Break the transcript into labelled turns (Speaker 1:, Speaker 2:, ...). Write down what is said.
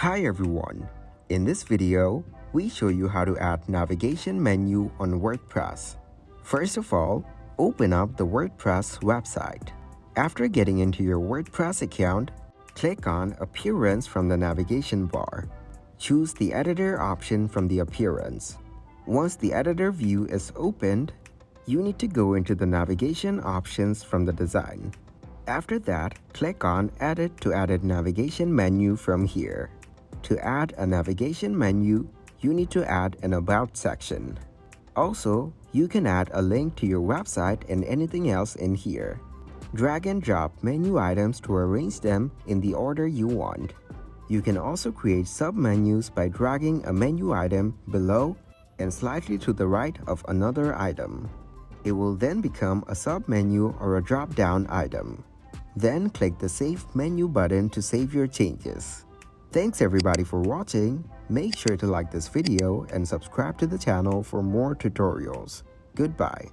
Speaker 1: Hi everyone! In this video, we show you how to add navigation menu on WordPress. First of all, open up the WordPress website. After getting into your WordPress account, click on Appearance from the navigation bar. Choose the Editor option from the Appearance. Once the Editor view is opened, you need to go into the navigation options from the design. After that, click on Edit to add navigation menu from here. To add a navigation menu, you need to add an About section. Also, you can add a link to your website and anything else in here. Drag and drop menu items to arrange them in the order you want. You can also create sub-menus by dragging a menu item below and slightly to the right of another item. It will then become a sub-menu or a drop-down item. Then click the Save Menu button to save your changes. Thanks everybody for watching. Make sure to like this video and subscribe to the channel for more tutorials. Goodbye.